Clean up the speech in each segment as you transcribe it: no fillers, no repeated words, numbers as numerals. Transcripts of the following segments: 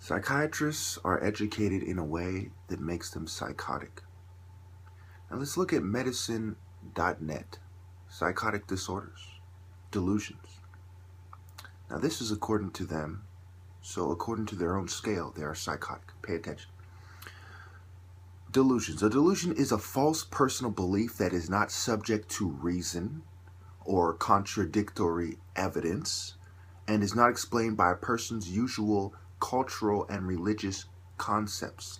Psychiatrists are educated in a way that makes them psychotic. Now let's look at medicine.net. Psychotic disorders, delusions. Now this is according to them, so according to their own scale, they are psychotic. Pay attention. Delusions. A delusion is a false personal belief that is not subject to reason or contradictory evidence and is not explained by a person's usual cultural and religious concepts,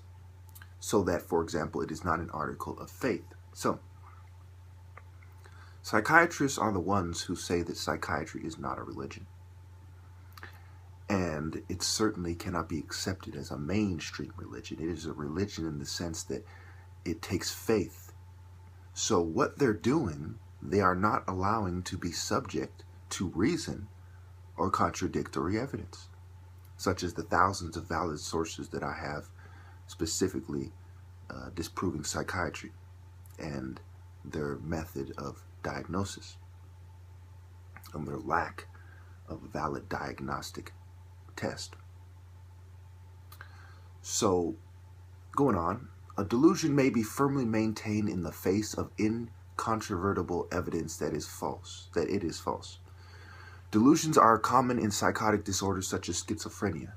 so that, for example, it is not an article of faith. So, psychiatrists are the ones who say that psychiatry is not a religion, and it certainly cannot be accepted as a mainstream religion. It is a religion in the sense that it takes faith. So what they're doing, they are not allowing to be subject to reason or contradictory evidence, such as the thousands of valid sources that I have specifically disproving psychiatry and their method of diagnosis and their lack of a valid diagnostic test. So, going on, a delusion may be firmly maintained in the face of incontrovertible evidence that it is false. Delusions are common in psychotic disorders such as schizophrenia.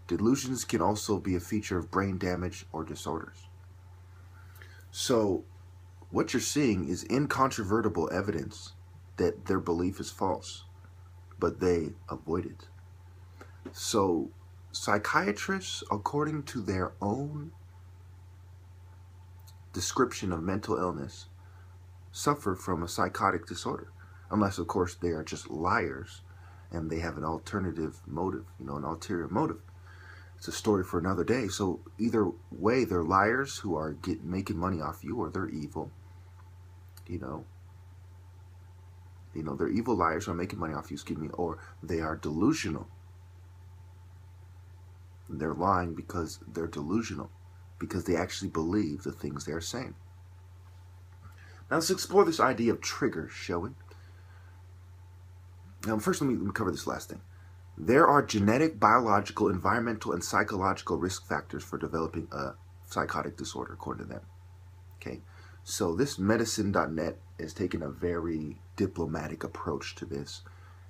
Delusions can also be a feature of brain damage or disorders. So, what you're seeing is incontrovertible evidence that their belief is false, but they avoid it. So, psychiatrists, according to their own description of mental illness, suffer from a psychotic disorder. Unless, of course, they are just liars and they have an alternative motive, an ulterior motive. It's a story for another day. So either way, they're liars who are making money off you, or they're evil. They're evil liars who are making money off you, or they are delusional. They're lying because they're delusional, because they actually believe the things they're saying. Now let's explore this idea of triggers, shall we? Now, first, let me cover this last thing. There are genetic, biological, environmental, and psychological risk factors for developing a psychotic disorder, according to them. Okay, so this medicine.net is taking a very diplomatic approach to this,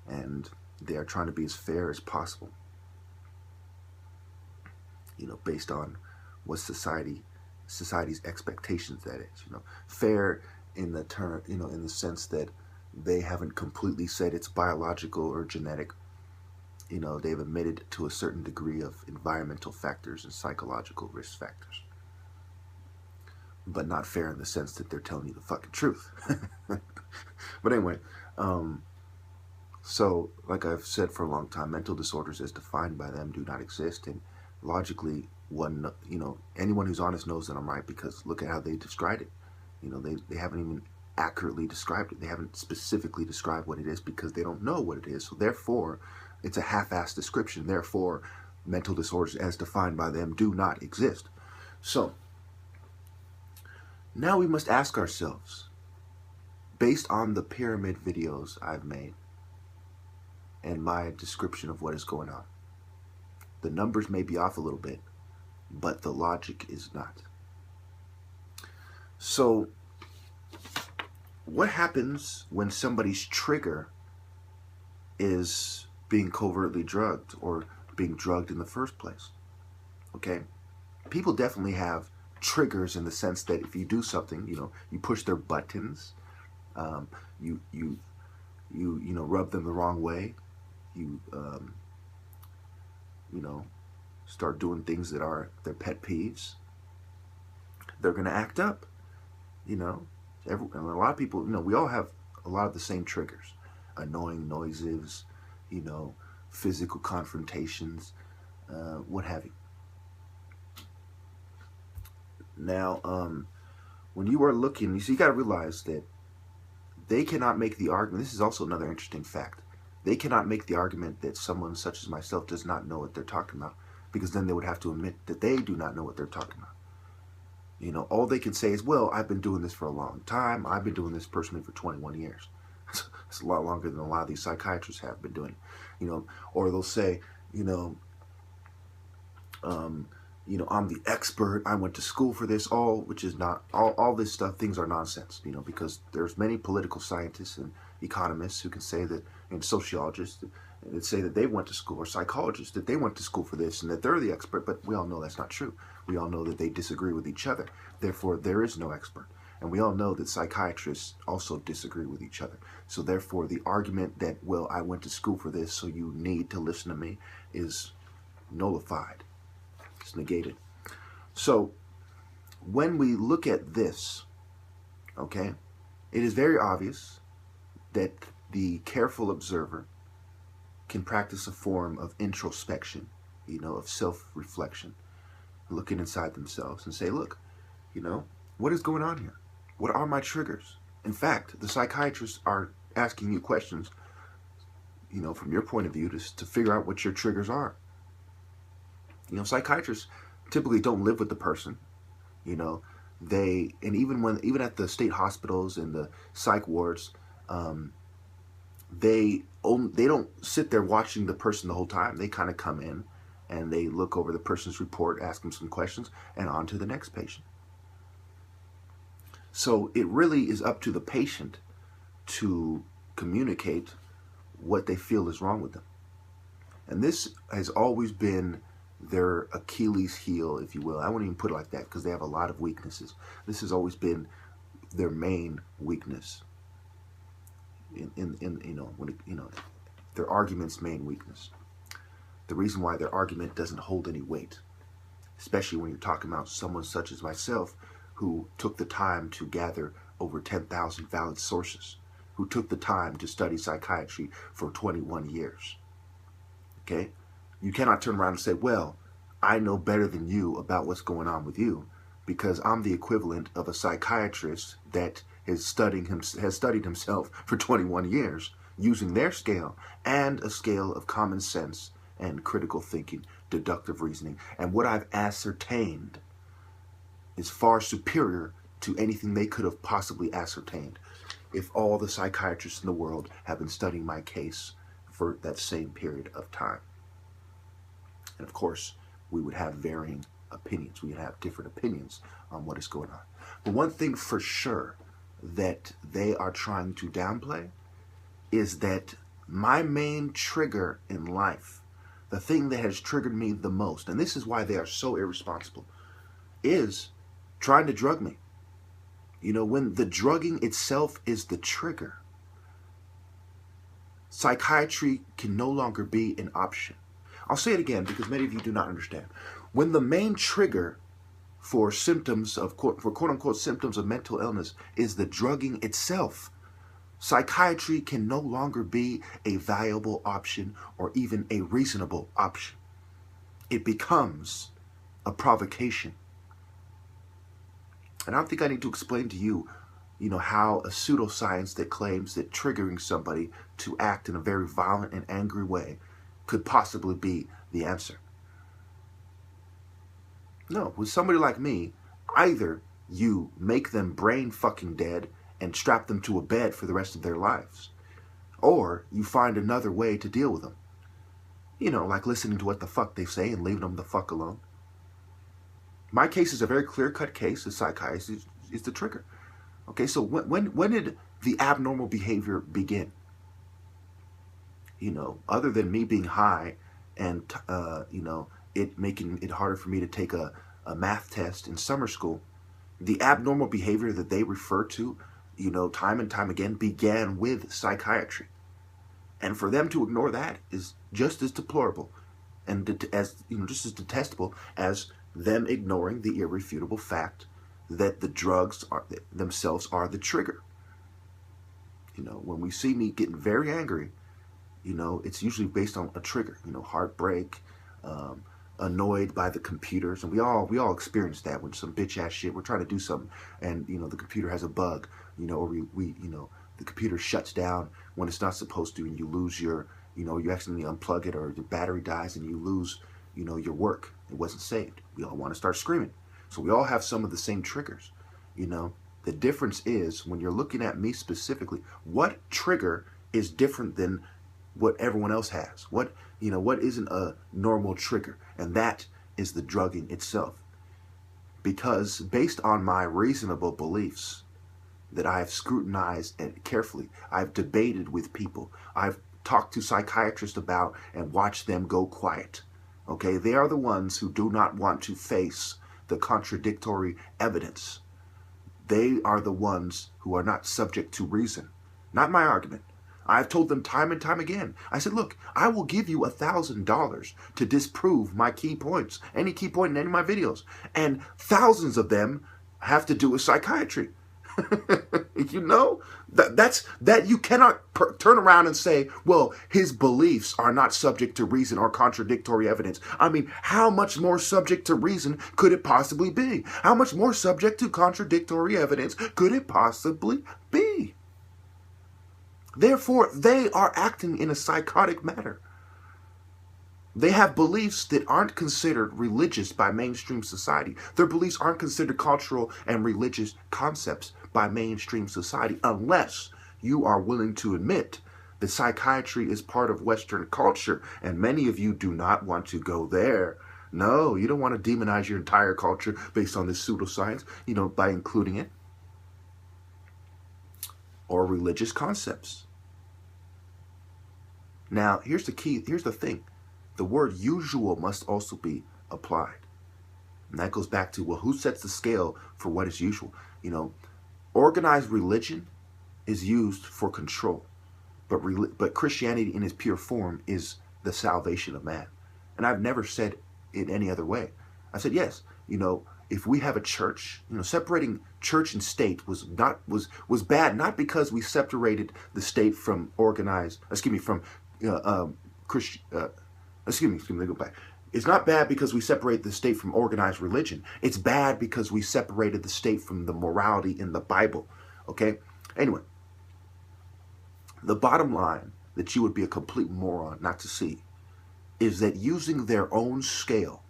and they are trying to be as fair as possible, based on what society's expectations, that is. Fair in the term, in the sense that they haven't completely said it's biological or genetic. They've admitted to a certain degree of environmental factors and psychological risk factors. But not fair in the sense that they're telling you the fucking truth. But anyway, so like I've said for a long time, mental disorders as defined by them do not exist. And logically, anyone who's honest knows that I'm right, because look at how they described it. They haven't even accurately described it. They haven't specifically described what it is because they don't know what it is. So therefore, it's a half-assed description. Therefore, mental disorders as defined by them do not exist. So, now we must ask ourselves, based on the pyramid videos I've made and my description of what is going on, the numbers may be off a little bit, but the logic is not. So, what happens when somebody's trigger is being covertly drugged or being drugged in the first place? Okay, people definitely have triggers in the sense that if you do something, you push their buttons, you rub them the wrong way, you start doing things that are their pet peeves, they're going to act up. And a lot of people, we all have a lot of the same triggers: annoying noises, physical confrontations, what have you. Now, when you are looking, you got to realize that they cannot make the argument. This is also another interesting fact. They cannot make the argument that someone such as myself does not know what they're talking about, because then they would have to admit that they do not know what they're talking about. All they can say is, well, I've been doing this for a long time. I've been doing this personally for 21 years. It's a lot longer than a lot of these psychiatrists have been doing it. Or they'll say, I'm the expert, I went to school for this, which is not, all this stuff, things are nonsense, because there's many political scientists and economists who can say that, and sociologists that say that they went to school, or psychologists that they went to school for this and that they're the expert, but we all know that's not true. We all know that they disagree with each other. Therefore, there is no expert. And we all know that psychiatrists also disagree with each other. So therefore, the argument that, well, I went to school for this, so you need to listen to me, is nullified. It's negated. So when we look at this, okay, it is very obvious that the careful observer can practice a form of introspection, of self-reflection, looking inside themselves and say, look, what is going on here? What are my triggers? In fact, the psychiatrists are asking you questions, from your point of view, to figure out what your triggers are. Psychiatrists typically don't live with the person. Even at the state hospitals and the psych wards, they don't sit there watching the person the whole time. They kind of come in and they look over the person's report, ask them some questions, and on to the next patient. So it really is up to the patient to communicate what they feel is wrong with them. And this has always been their Achilles heel, if you will. I wouldn't even put it like that because they have a lot of weaknesses. This has always been their main weakness. Their argument's main weakness. The reason why their argument doesn't hold any weight, especially when you're talking about someone such as myself, who took the time to gather over 10,000 valid sources, who took the time to study psychiatry for 21 years. Okay? You cannot turn around and say, well, I know better than you about what's going on with you because I'm the equivalent of a psychiatrist that has studied himself for 21 years using their scale and a scale of common sense and critical thinking, deductive reasoning. And what I've ascertained is far superior to anything they could have possibly ascertained if all the psychiatrists in the world have been studying my case for that same period of time. And of course, we would have varying opinions. We would have different opinions on what is going on. But one thing for sure that they are trying to downplay is that my main trigger in life, the thing that has triggered me the most, and this is why they are so irresponsible, is trying to drug me. When the drugging itself is the trigger, psychiatry can no longer be an option. I'll say it again because many of you do not understand. When the main trigger for symptoms of, for quote-unquote symptoms of mental illness is the drugging itself, psychiatry can no longer be a viable option or even a reasonable option. It becomes a provocation. And I don't think I need to explain to you, how a pseudoscience that claims that triggering somebody to act in a very violent and angry way could possibly be the answer. No, with somebody like me, either you make them brain fucking dead and strap them to a bed for the rest of their lives, or you find another way to deal with them. Like listening to what the fuck they say and leaving them the fuck alone. My case is a very clear-cut case. The psychiatry is the trigger. Okay, so when did the abnormal behavior begin? Other than me being high and, it making it harder for me to take a math test in summer school, the abnormal behavior that they refer to, time and time again, began with psychiatry. And for them to ignore that is just as deplorable and just as detestable as them ignoring the irrefutable fact that the drugs themselves are the trigger. When we see me getting very angry, it's usually based on a trigger, heartbreak, annoyed by the computers. And we all experience that when some bitch ass shit, we're trying to do something and, the computer has a bug, or the computer shuts down when it's not supposed to and you lose your, you accidentally unplug it or your battery dies and you lose, your work. It wasn't saved. We all want to start screaming. So we all have some of the same triggers. The difference is when you're looking at me specifically, what trigger is different than what everyone else has? What isn't a normal trigger? And that is the drugging itself. Because based on my reasonable beliefs that I have scrutinized and carefully, I've debated with people, I've talked to psychiatrists about and watched them go quiet. Okay, they are the ones who do not want to face the contradictory evidence. They are the ones who are not subject to reason. Not my argument. I've told them time and time again. I said, look, I will give you $1,000 to disprove my key points, any key point in any of my videos. And thousands of them have to do with psychiatry. You know, that you cannot turn around and say, well, his beliefs are not subject to reason or contradictory evidence. I mean, how much more subject to reason could it possibly be? How much more subject to contradictory evidence could it possibly be? Therefore, they are acting in a psychotic manner. They have beliefs that aren't considered religious by mainstream society. Their beliefs aren't considered cultural and religious concepts by mainstream society, unless you are willing to admit that psychiatry is part of Western culture, and many of you do not want to go there. No, you don't want to demonize your entire culture based on this pseudoscience, you know, by including it. Or religious concepts. Now, here's the key, here's the thing. The word usual must also be applied. And that goes back to, well, who sets the scale for what is usual? You know, organized religion is used for control. But Christianity in its pure form is the salvation of man. And I've never said it any other way. I said, yes, you know, if we have a church, you know, separating church and state was bad, not because we separated the state from organized, from Christian, let me go back. It's not bad because we separate the state from organized religion. It's bad because we separated the state from the morality in the Bible. Okay? Anyway, the bottom line that you would be a complete moron not to see is that using their own scale,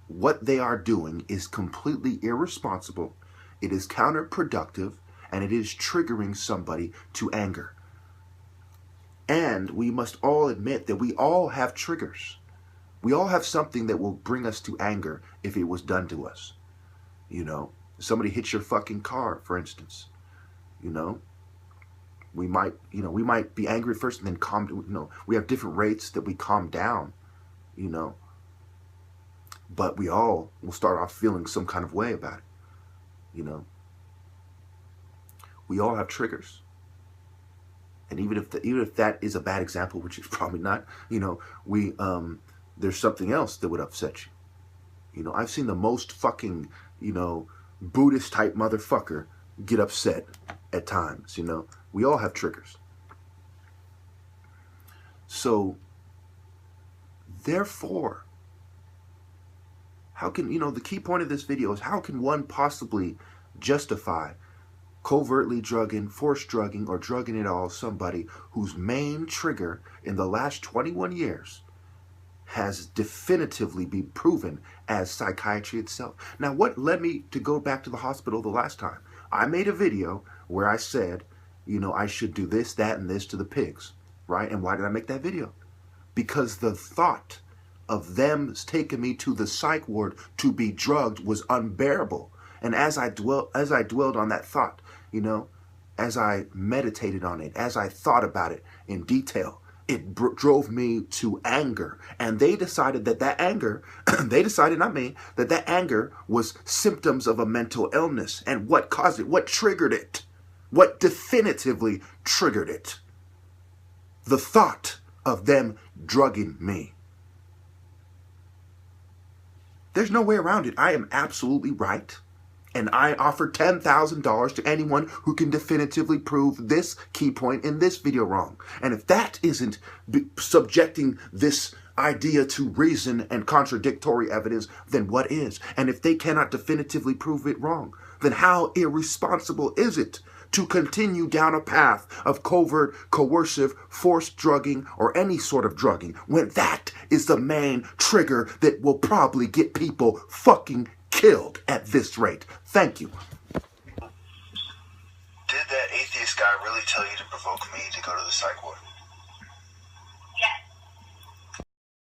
what they are doing is completely irresponsible, it is counterproductive, and it is triggering somebody to anger. And we must all admit that we all have triggers. We all have something that will bring us to anger if it was done to us. You know, somebody hits your fucking car, for instance. You know, we might be angry at first and then calm. You know, we have different rates that we calm down. You know, but we all will start off feeling some kind of way about it. You know, we all have triggers. And even if that is a bad example, which is probably not, you know, there's something else that would upset you. You know, I've seen the most fucking, you know, Buddhist type motherfucker get upset at times, you know. We all have triggers. So, therefore, how can, you know, the key point of this video is how can one possibly justify covertly drugging, forced drugging, or drugging at all somebody whose main trigger in the last 21 years has definitively been proven as psychiatry itself. Now, what led me to go back to the hospital the last time? I made a video where I said, you know, I should do this, that, and this to the pigs, right? And why did I make that video? Because the thought of them taking me to the psych ward to be drugged was unbearable. And as I dwelled on that thought, you know, as I meditated on it, as I thought about it in detail, it drove me to anger. And they decided that anger, they decided, not me, that anger was symptoms of a mental illness. And what caused it? What triggered it? What definitively triggered it? The thought of them drugging me. There's no way around it. I am absolutely right. And I offer $10,000 to anyone who can definitively prove this key point in this video wrong. And if that isn't subjecting this idea to reason and contradictory evidence, then what is? And if they cannot definitively prove it wrong, then how irresponsible is it to continue down a path of covert, coercive, forced drugging, or any sort of drugging, when that is the main trigger that will probably get people fucking killed at this rate? Thank you. Did that atheist guy really tell you to provoke me to go to the psych ward?